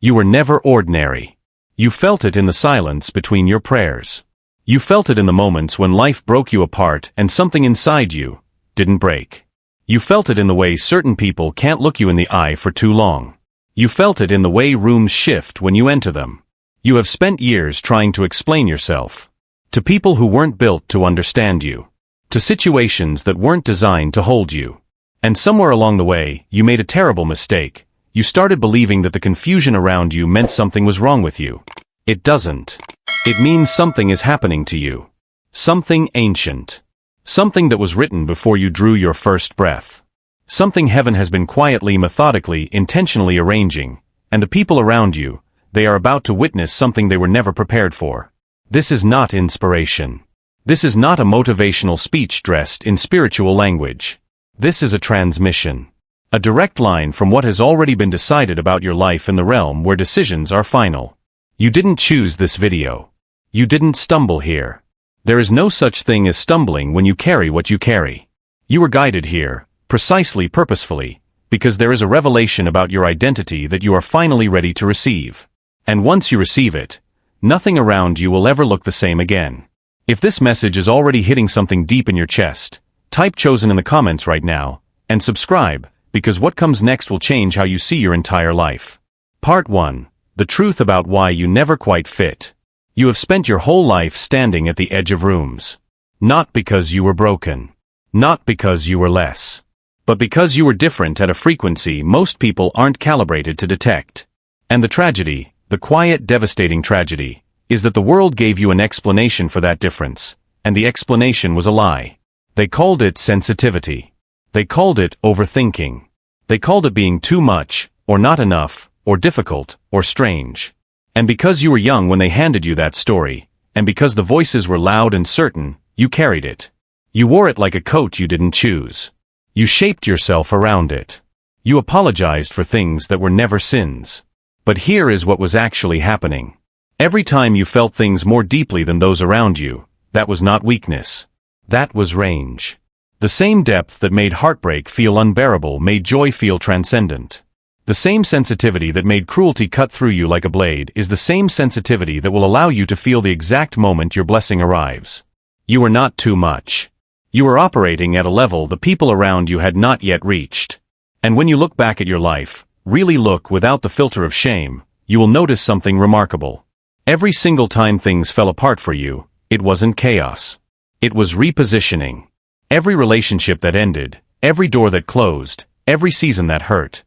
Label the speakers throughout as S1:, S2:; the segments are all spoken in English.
S1: You were never ordinary. You felt it in the silence between your prayers. You felt it in the moments when life broke you apart and something inside you didn't break. You felt it in the way certain people can't look you in the eye for too long. You felt it in the way rooms shift when you enter them. You have spent years trying to explain yourself. To people who weren't built to understand you. To situations that weren't designed to hold you. And somewhere along the way, you made a terrible mistake. You started believing that the confusion around you meant something was wrong with you. It doesn't. It means something is happening to you. Something ancient. Something that was written before you drew your first breath. Something heaven has been quietly, methodically, intentionally arranging, and the people around you, they are about to witness something they were never prepared for. This is not inspiration. This is not a motivational speech dressed in spiritual language. This is a transmission. A direct line from what has already been decided about your life in the realm where decisions are final. You didn't choose this video. You didn't stumble here. There is no such thing as stumbling when you carry what you carry. You were guided here, precisely purposefully, because there is a revelation about your identity that you are finally ready to receive. And once you receive it, nothing around you will ever look the same again. If this message is already hitting something deep in your chest, type chosen in the comments right now, and subscribe, because what comes next will change how you see your entire life. Part 1. The truth about why you never quite fit. You have spent your whole life standing at the edge of rooms. Not because you were broken. Not because you were less. But because you were different at a frequency most people aren't calibrated to detect. And the tragedy, the quiet, devastating tragedy, is that the world gave you an explanation for that difference, and the explanation was a lie. They called it sensitivity. They called it overthinking. They called it being too much, or not enough, or difficult, or strange. And because you were young when they handed you that story, and because the voices were loud and certain, you carried it. You wore it like a coat you didn't choose. You shaped yourself around it. You apologized for things that were never sins. But here is what was actually happening. Every time you felt things more deeply than those around you, that was not weakness. That was range. The same depth that made heartbreak feel unbearable made joy feel transcendent. The same sensitivity that made cruelty cut through you like a blade is the same sensitivity that will allow you to feel the exact moment your blessing arrives. You are not too much. You are operating at a level the people around you had not yet reached. And when you look back at your life, really look without the filter of shame, you will notice something remarkable. Every single time things fell apart for you, it wasn't chaos. It was repositioning. Every relationship that ended, every door that closed, every season that hurt.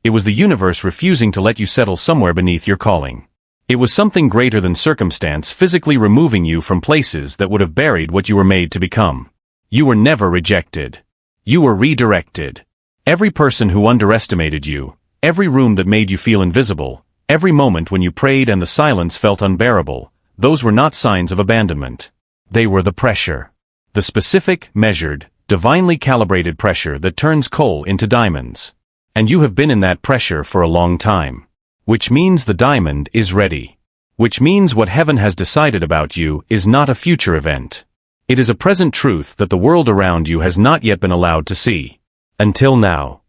S1: It was the universe refusing to let you settle somewhere beneath your calling. It was something greater than circumstance physically removing you from places that would have buried what you were made to become. You were never rejected. You were redirected. Every person who underestimated you, every room that made you feel invisible, every moment when you prayed and the silence felt unbearable, those were not signs of abandonment. They were the pressure. The specific, measured, divinely calibrated pressure that turns coal into diamonds. And you have been in that pressure for a long time. Which means the diamond is ready. Which means what heaven has decided about you is not a future event. It is a present truth that the world around you has not yet been allowed to see. Until now.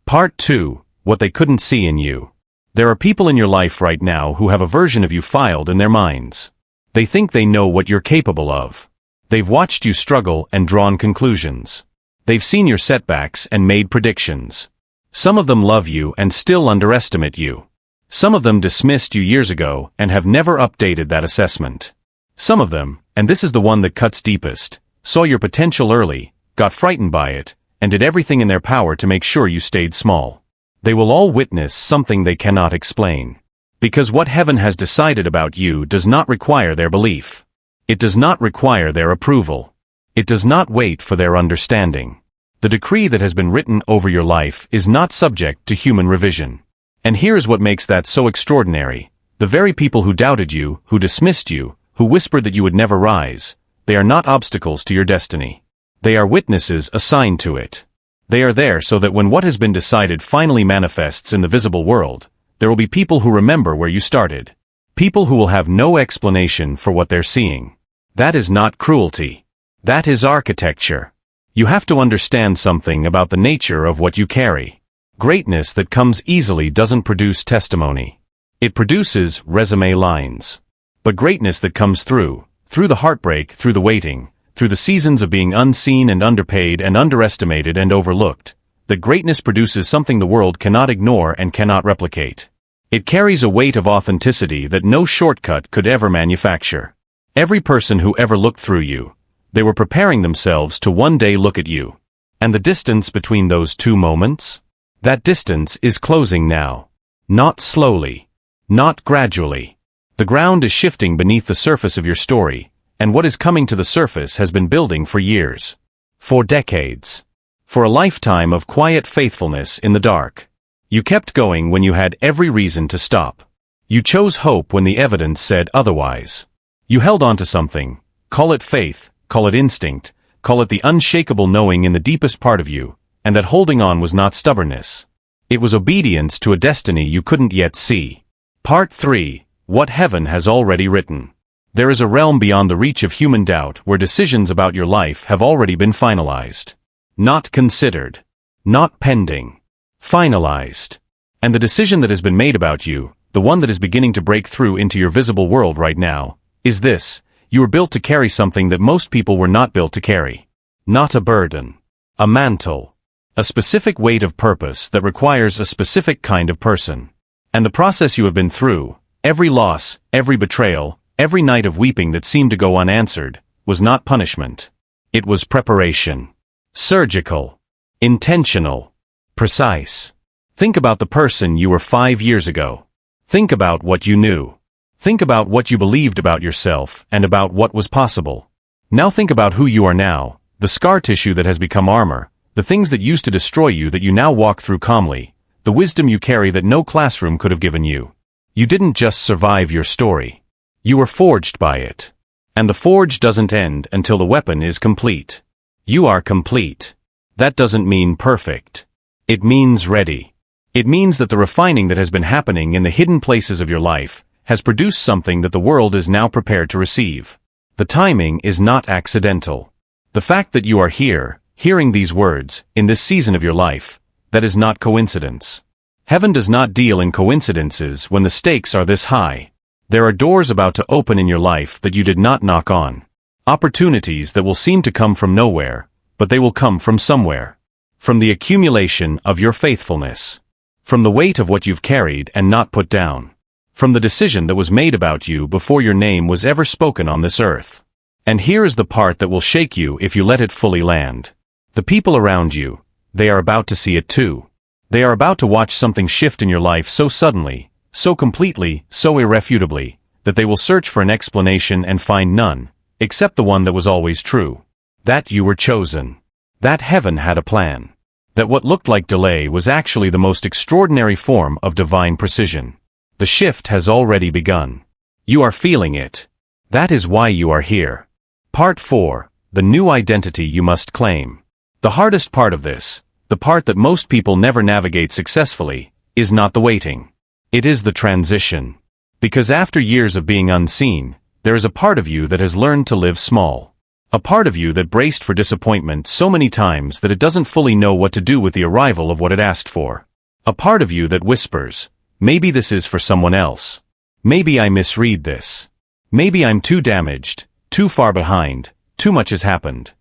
S1: Part 2. What they couldn't see in you. There are people in your life right now who have a version of you filed in their minds. They think they know what you're capable of. They've watched you struggle and drawn conclusions. They've seen your setbacks and made predictions. Some of them love you and still underestimate you. Some of them dismissed you years ago and have never updated that assessment. Some of them, and this is the one that cuts deepest, saw your potential early, got frightened by it, and did everything in their power to make sure you stayed small. They will all witness something they cannot explain. Because what heaven has decided about you does not require their belief. It does not require their approval. It does not wait for their understanding. The decree that has been written over your life is not subject to human revision. And here is what makes that so extraordinary. The very people who doubted you, who dismissed you, who whispered that you would never rise, they are not obstacles to your destiny. They are witnesses assigned to it. They are there so that when what has been decided finally manifests in the visible world, there will be people who remember where you started. People who will have no explanation for what they're seeing. That is not cruelty. That is architecture. You have to understand something about the nature of what you carry. Greatness that comes easily doesn't produce testimony. It produces resume lines. But greatness that comes through the heartbreak, through the waiting, through the seasons of being unseen and underpaid and underestimated and overlooked, that greatness produces something the world cannot ignore and cannot replicate. It carries a weight of authenticity that no shortcut could ever manufacture. Every person who ever looked through you, they were preparing themselves to one day look at you. And the distance between those two moments? That distance is closing now. Not slowly. Not gradually. The ground is shifting beneath the surface of your story, and what is coming to the surface has been building for years. For decades. For a lifetime of quiet faithfulness in the dark. You kept going when you had every reason to stop. You chose hope when the evidence said otherwise. You held on to something, call it faith, call it instinct, call it the unshakable knowing in the deepest part of you, and that holding on was not stubbornness. It was obedience to a destiny you couldn't yet see. Part 3. What heaven has already written. There is a realm beyond the reach of human doubt where decisions about your life have already been finalized. Not considered. Not pending. Finalized. And the decision that has been made about you, the one that is beginning to break through into your visible world right now, is this: you were built to carry something that most people were not built to carry. Not a burden. A mantle. A specific weight of purpose that requires a specific kind of person. And the process you have been through, every loss, every betrayal, every night of weeping that seemed to go unanswered, was not punishment. It was preparation. Surgical. Intentional. Precise. Think about the person you were 5 years ago. Think about what you knew. Think about what you believed about yourself and about what was possible. Now think about who you are now, the scar tissue that has become armor, the things that used to destroy you that you now walk through calmly, the wisdom you carry that no classroom could have given you. You didn't just survive your story. You were forged by it. And the forge doesn't end until the weapon is complete. You are complete. That doesn't mean perfect. It means ready. It means that the refining that has been happening in the hidden places of your life has produced something that the world is now prepared to receive. The timing is not accidental. The fact that you are here, hearing these words, in this season of your life, that is not coincidence. Heaven does not deal in coincidences when the stakes are this high. There are doors about to open in your life that you did not knock on. Opportunities that will seem to come from nowhere, but they will come from somewhere. From the accumulation of your faithfulness. From the weight of what you've carried and not put down. From the decision that was made about you before your name was ever spoken on this earth. And here is the part that will shake you if you let it fully land. The people around you, they are about to see it too. They are about to watch something shift in your life so suddenly, so completely, so irrefutably, that they will search for an explanation and find none, except the one that was always true. That you were chosen. That heaven had a plan. That what looked like delay was actually the most extraordinary form of divine precision. The shift has already begun. You are feeling it. That is why you are here. Part 4. The new identity you must claim. The hardest part of this, the part that most people never navigate successfully, is not the waiting. It is the transition. Because after years of being unseen, there is a part of you that has learned to live small. A part of you that braced for disappointment so many times that it doesn't fully know what to do with the arrival of what it asked for. A part of you that whispers, maybe this is for someone else. Maybe I misread this. Maybe I'm too damaged, too far behind, too much has happened.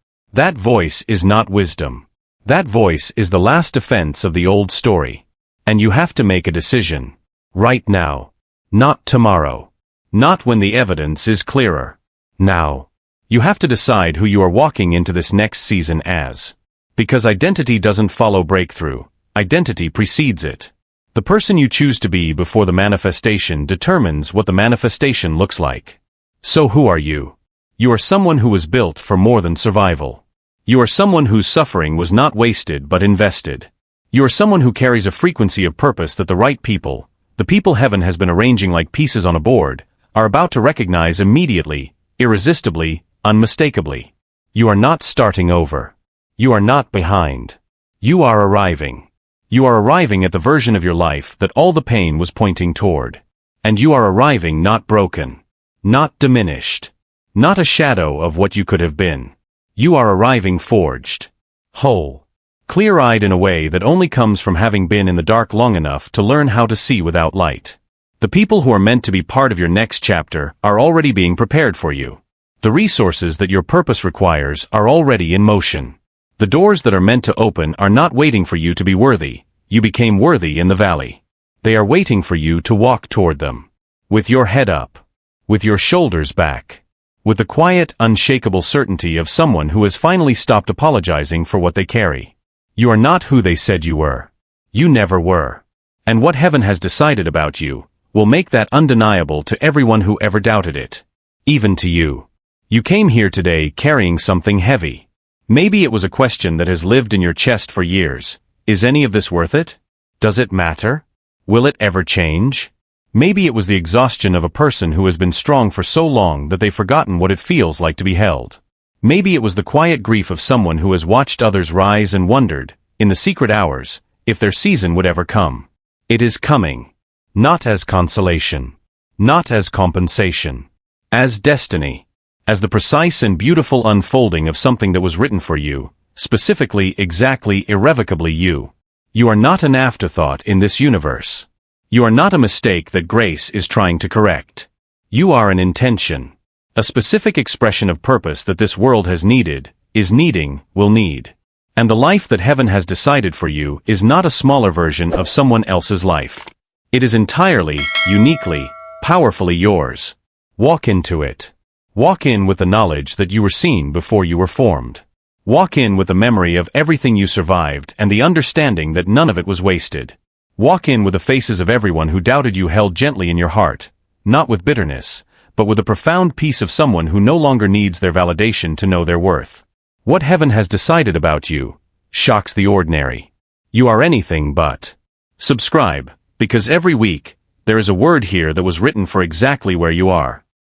S1: That voice is not wisdom. That voice is the last defense of the old story. And you have to make a decision. Right now. Not tomorrow. Not when the evidence is clearer. Now. You have to decide who you are walking into this next season as. Because identity doesn't follow breakthrough. Identity precedes it. The person you choose to be before the manifestation determines what the manifestation looks like. So who are you? You are someone who was built for more than survival. You are someone whose suffering was not wasted but invested. You are someone who carries a frequency of purpose that the right people, the people heaven has been arranging like pieces on a board, are about to recognize immediately, irresistibly, unmistakably. You are not starting over. You are not behind. You are arriving. You are arriving at the version of your life that all the pain was pointing toward. And you are arriving not broken. Not diminished. Not a shadow of what you could have been. You are arriving forged. Whole. Clear-eyed in a way that only comes from having been in the dark long enough to learn how to see without light. The people who are meant to be part of your next chapter are already being prepared for you. The resources that your purpose requires are already in motion. The doors that are meant to open are not waiting for you to be worthy. You became worthy in the valley. They are waiting for you to walk toward them. With your head up. With your shoulders back. With the quiet, unshakable certainty of someone who has finally stopped apologizing for what they carry. You are not who they said you were. You never were. And what heaven has decided about you will make that undeniable to everyone who ever doubted it. Even to you. You came here today carrying something heavy. Maybe it was a question that has lived in your chest for years. Is any of this worth it? Does it matter? Will it ever change? Maybe it was the exhaustion of a person who has been strong for so long that they've forgotten what it feels like to be held. Maybe it was the quiet grief of someone who has watched others rise and wondered, in the secret hours, if their season would ever come. It is coming. Not as consolation. Not as compensation. As destiny. As the precise and beautiful unfolding of something that was written for you, specifically, exactly, irrevocably you. You are not an afterthought in this universe. You are not a mistake that grace is trying to correct. You are an intention. A specific expression of purpose that this world has needed, is needing, will need. And the life that heaven has decided for you is not a smaller version of someone else's life. It is entirely, uniquely, powerfully yours. Walk into it. Walk in with the knowledge that you were seen before you were formed. Walk in with the memory of everything you survived and the understanding that none of it was wasted. Walk in with the faces of everyone who doubted you held gently in your heart, not with bitterness, but with the profound peace of someone who no longer needs their validation to know their worth. What heaven has decided about you shocks the ordinary. You are anything but. Subscribe, because every week, there is a word here that was written for exactly where you are.